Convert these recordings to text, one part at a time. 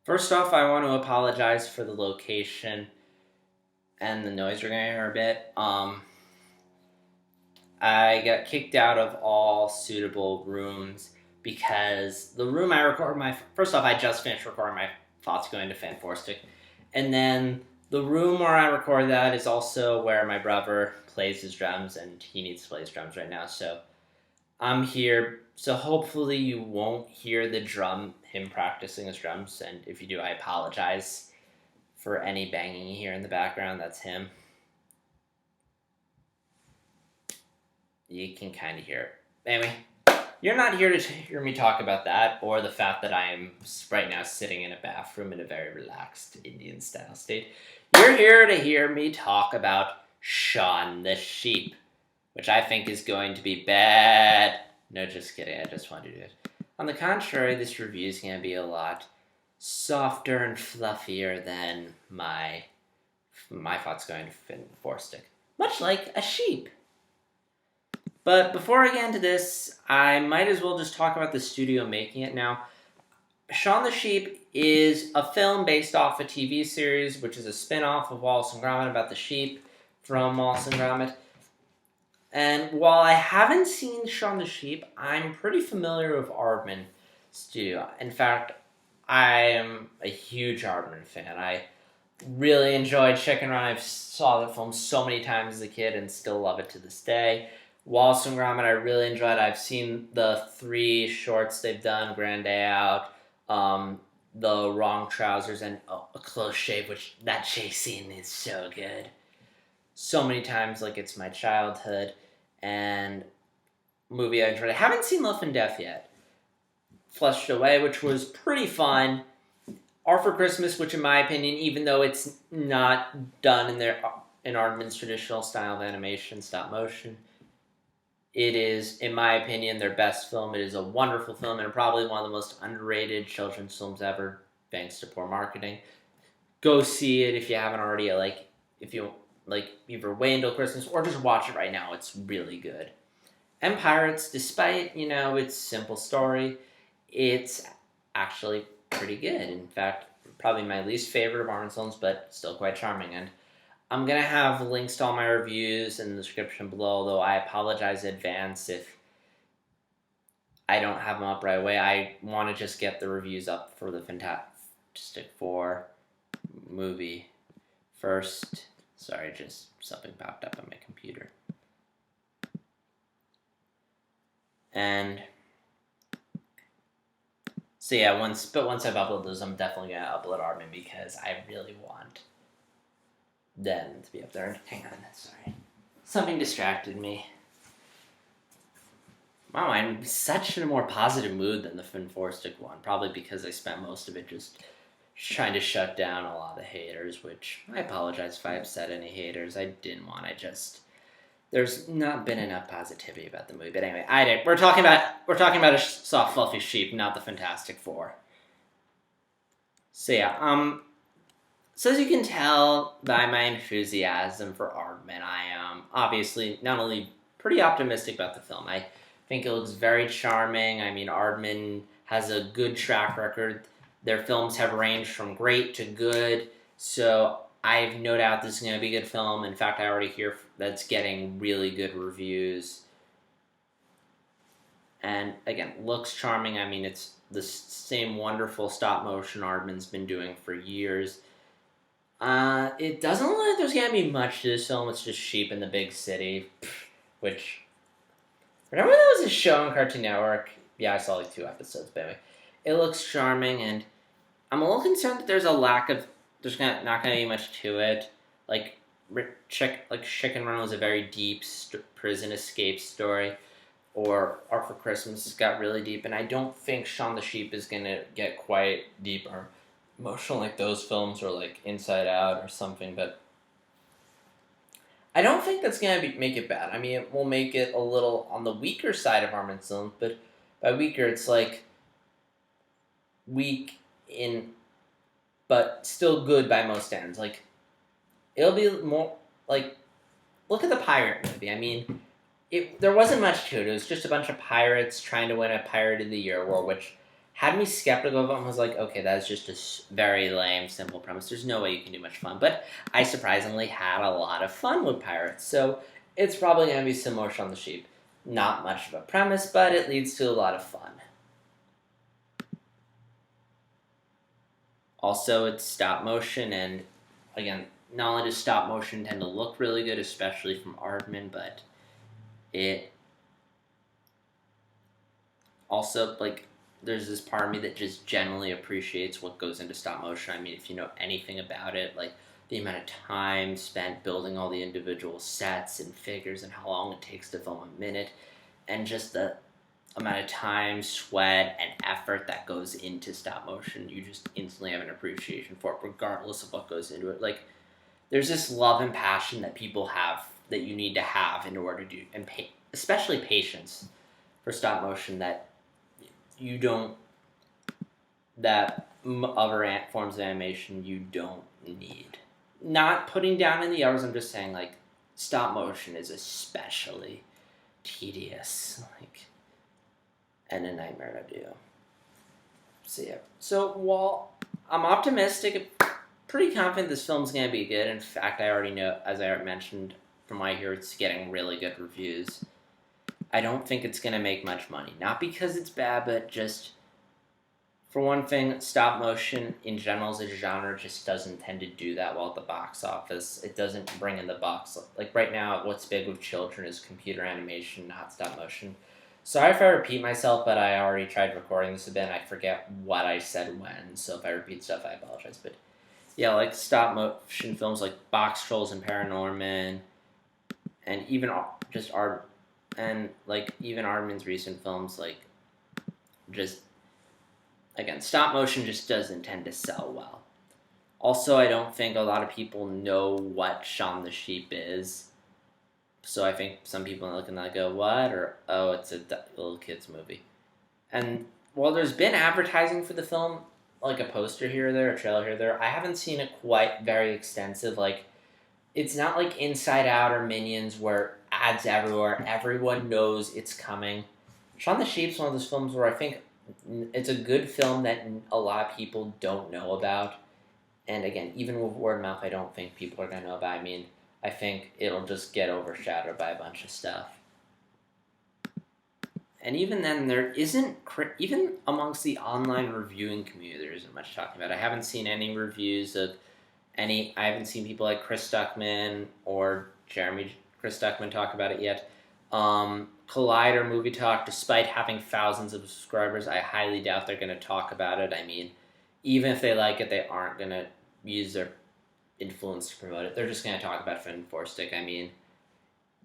First off, I want to apologize for the location and the noise you're going to hear a bit. I got kicked out of all suitable rooms because the room I record my... First off, I just finished recording my thoughts going to Fanforstic. And then the room where I record that is also where my brother plays his drums, and he needs to play his drums right now. So I'm here. So hopefully you won't hear him practicing his drums. And if you do, I apologize for any banging you hear in the background. That's him. You can kind of hear it. Anyway, you're not here to hear me talk about that, or the fact that I am right now sitting in a bathroom in a very relaxed Indian-style state. You're here to hear me talk about Shaun the Sheep, which I think is going to be bad. No, just kidding. I just wanted to do it. On the contrary, this review is going to be a lot softer and fluffier than my thoughts going to Fanforstic. Much like a sheep. But before I get into this, I might as well just talk about the studio making it now. Shaun the Sheep is a film based off a TV series, which is a spin-off of Wallace and Gromit about the sheep from Wallace and Gromit. And while I haven't seen Shaun the Sheep, I'm pretty familiar with Aardman Studio. In fact, I am a huge Aardman fan. I really enjoyed Chicken Run. I saw the film so many times as a kid and still love it to this day. Wallace and Gromit I really enjoyed. I've seen the 3 shorts they've done, Grand Day Out, The Wrong Trousers, and A Close Shave, which that chase scene is so good. So many times, like it's my childhood, and movie I enjoyed. I haven't seen Love and Death yet. Flushed Away, which was pretty fun. Art for Christmas, which in my opinion, even though it's not done in Aardman's traditional style of animation, stop motion, it is, in my opinion, their best film. It is a wonderful film and probably one of the most underrated children's films ever, thanks to poor marketing. Go see it if you haven't already. If you either wait until Christmas or just watch it right now. It's really good. And Pirates, despite its simple story, it's actually pretty good. In fact, probably my least favorite of Aardman's films, but still quite charming. And I'm going to have links to all my reviews in the description below, though I apologize in advance if I don't have them up right away. I want to just get the reviews up for the Fantastic Four movie first. Sorry, just something popped up on my computer. And so yeah, once I've uploaded those, I'm definitely going to upload Aardman because I really want them to be up there. Hang on, sorry. Something distracted me. Wow, I'm in such a more positive mood than the Fanforstic one. Probably because I spent most of it just trying to shut down a lot of the haters, which I apologize if I upset any haters. I didn't want to there's not been enough positivity about the movie. But anyway, we're talking about a soft, fluffy sheep, not the Fantastic Four. So yeah, so as you can tell by my enthusiasm for Aardman, I am obviously not only pretty optimistic about the film. I think it looks very charming. I mean, Aardman has a good track record. Their films have ranged from great to good, so I have no doubt this is going to be a good film. In fact, I already hear that it's getting really good reviews. And again, looks charming. I mean, it's the same wonderful stop motion Aardman's been doing for years. It doesn't look like there's gonna be much to this film. It's just sheep in the big city, which, remember there was a show on Cartoon Network? Yeah, I saw like 2 episodes, but anyway. It looks charming, and I'm a little concerned that there's not gonna be much to it. Like Chicken Run was a very deep prison escape story, or Art for Christmas got really deep, and I don't think Shaun the Sheep is gonna get quite deep or emotional like those films, or like Inside Out or something, but I don't think that's going to make it bad. I mean, it will make it a little on the weaker side of Aardman's films, but by weaker, it's like weak but still good by most ends. Like, it'll be more, like, look at the pirate movie. I mean, there wasn't much to it. It was just a bunch of pirates trying to win a Pirate of the Year award, which had me skeptical of it and was like, okay, that's just a very lame, simple premise. There's no way you can do much fun. But I surprisingly had a lot of fun with pirates. So it's probably going to be similar to Shaun the Sheep. Not much of a premise, but it leads to a lot of fun. Also, it's stop motion, and again, not only does stop motion tend to look really good, especially from Aardman, but it also, like, there's this part of me that just generally appreciates what goes into stop motion. I mean, if you know anything about it, like the amount of time spent building all the individual sets and figures and how long it takes to film a minute, and just the amount of time, sweat, and effort that goes into stop motion, you just instantly have an appreciation for it, regardless of what goes into it. Like, there's this love and passion that people have that you need to have in order to do, and especially patience for stop motion that you don't, that other forms of animation you don't need. Not putting down in the others, I'm just saying, like, stop motion is especially tedious, like, and a nightmare to do. So yeah. So while I'm optimistic, pretty confident this film's gonna be good. In fact, I already know, as I mentioned, from what I hear, it's getting really good reviews. I don't think it's gonna make much money. Not because it's bad, but just for one thing, stop motion in general as a genre just doesn't tend to do that well at the box office. It doesn't bring in the box. Like right now, what's big with children is computer animation, not stop motion. Sorry if I repeat myself, but I already tried recording this a bit and I forget what I said when, so if I repeat stuff, I apologize. But yeah, like stop motion films like Box Trolls and Paranorman, and even just art, and like even Aardman's recent films, like just, again, stop motion just doesn't tend to sell well. Also, I don't think a lot of people know what Shaun the Sheep is. So I think some people are looking at it go, what? Or, oh, it's a little kid's movie. And while there's been advertising for the film, like a poster here or there, a trailer here or there, I haven't seen it quite very extensive. Like, it's not like Inside Out or Minions where ads everywhere, everyone knows it's coming. Shaun the Sheep's one of those films where I think it's a good film that a lot of people don't know about. And again, even with word of mouth, I don't think people are going to know about. I mean, I think it'll just get overshadowed by a bunch of stuff. And even then, there isn't, even amongst the online reviewing community, there isn't much talking about it. I haven't seen any reviews of I haven't seen people like Chris Stuckman or Chris Stuckman talk about it yet. Collider Movie Talk, despite having thousands of subscribers, I highly doubt they're going to talk about it. I mean, even if they like it, they aren't going to use their influence to promote it. They're just going to talk about Fin Four Stick. I mean,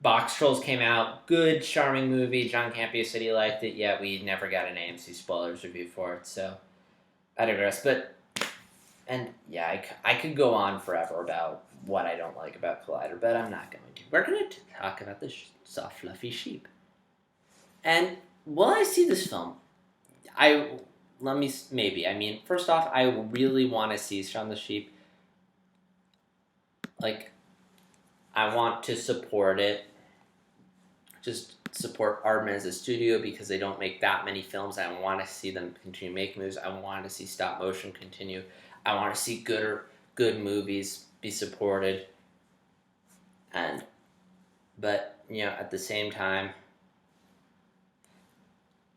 Box Trolls came out, good, charming movie. John Campea said he liked it, yet we never got an AMC spoilers review for it, so I digress. But, and yeah, I could go on forever about what I don't like about Collider, but I'm not going to. We're going to talk about the soft, fluffy sheep. And will I see this film? Maybe. I mean, first off, I really want to see Shaun the Sheep. Like, I want to support it. Just support Aardman as a studio because they don't make that many films. I want to see them continue making movies. I want to see stop motion continue. I want to see good movies be supported. But, you know, at the same time,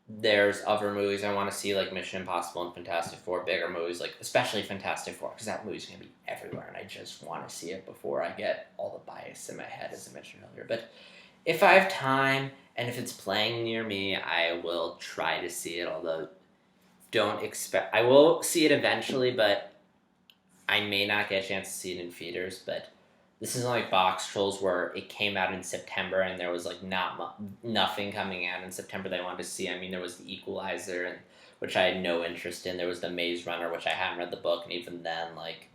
there's other movies I want to see, like Mission Impossible and Fantastic Four, bigger movies, like especially Fantastic Four, because that movie's going to be everywhere, and I just want to see it before I get all the bias in my head, as I mentioned earlier. But if I have time, and if it's playing near me, I will try to see it, although I will see it eventually, but I may not get a chance to see it in theaters, but this isn't like Box Trolls where it came out in September and there was like nothing coming out in September they wanted to see. I mean, there was The Equalizer, which I had no interest in. There was The Maze Runner, which I hadn't read the book, and even then, like,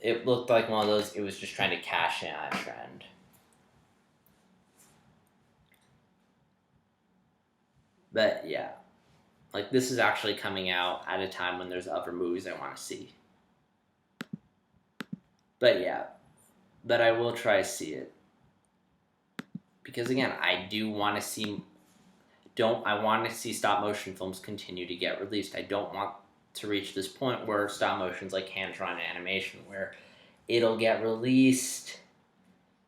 it looked like one of those, it was just trying to cash in on a trend. But yeah, like, this is actually coming out at a time when there's other movies I want to see. But yeah, but I will try to see it. Because again, I do want to see I want to see stop motion films continue to get released. I don't want to reach this point where stop motion's like hand-drawn animation, where it'll get released,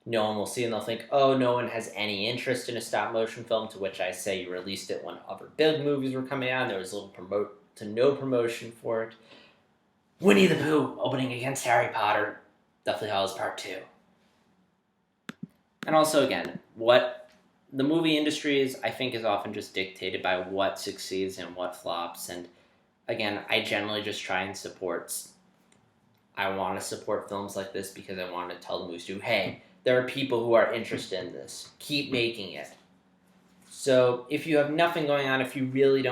no one will see, and they'll think, oh, no one has any interest in a stop motion film, to which I say you released it when other big movies were coming out, and there was little to no promotion for it. Winnie the Pooh opening against Harry Potter, Deathly Hallows Part 2. And also, again, what the movie industry is, I think, is often just dictated by what succeeds and what flops. And again, I generally just try and I want to support films like this because I want to tell the movie studio, hey, there are people who are interested in this. Keep making it. So if you have nothing going on, if you really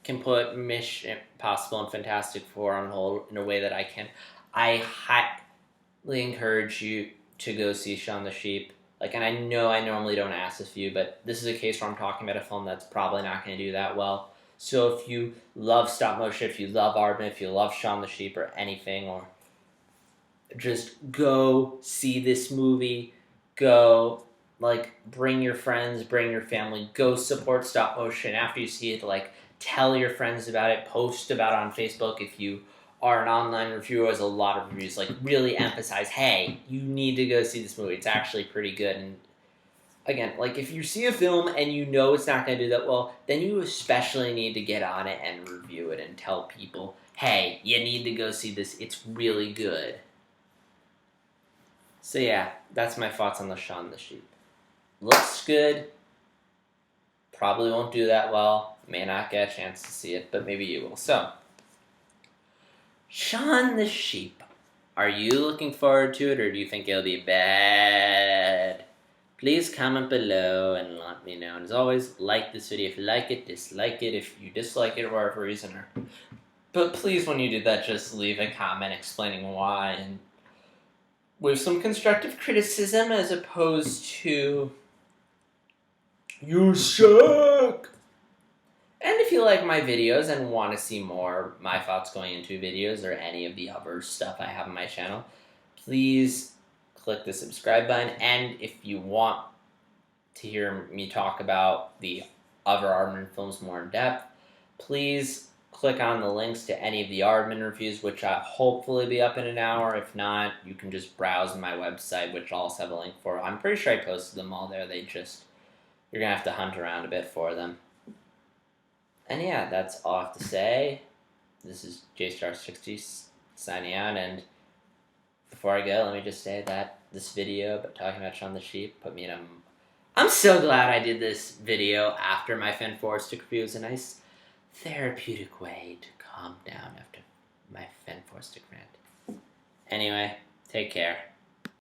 can put Mission Impossible and Fantastic Four on hold in a way that I can, I highly encourage you to go see Shaun the Sheep. And I know I normally don't ask this of you, but this is a case where I'm talking about a film that's probably not going to do that well. So if you love stop motion, if you love Aardman, if you love Shaun the Sheep or anything, or just go see this movie, go, bring your friends, bring your family, go support stop motion. After you see it, tell your friends about it, post about it on Facebook. If you are an online reviewer, has a lot of reviews, really emphasize, hey, you need to go see this movie. It's actually pretty good. And again, if you see a film and you know it's not going to do that well, then you especially need to get on it and review it and tell people, hey, you need to go see this. It's really good. So yeah, that's my thoughts on the Shaun the Sheep. Looks good. Probably won't do that well. May not get a chance to see it, but maybe you will. So, Shaun the Sheep. Are you looking forward to it, or do you think it'll be bad? Please comment below and let me know. And as always, like this video if you like it, dislike it if you dislike it for whatever reason. But please, when you do that, just leave a comment explaining why, and with some constructive criticism as opposed to you suck. And if you like my videos and want to see more my thoughts going into videos or any of the other stuff I have on my channel, please click the subscribe button. And if you want to hear me talk about the other Aardman films more in depth, please click on the links to any of the Aardman reviews, which I'll hopefully be up in an hour. If not, you can just browse my website, which I'll also have a link for. I'm pretty sure I posted them all there. You're going to have to hunt around a bit for them. And yeah, that's all I have to say. This is JStar60 signing out, and before I go, let me just say that this video about talking about Shaun the Sheep put me in I'm so glad I did this video after my Fen Forestick review. It was a nice therapeutic way to calm down after my Fen Forestick rant. Anyway, take care.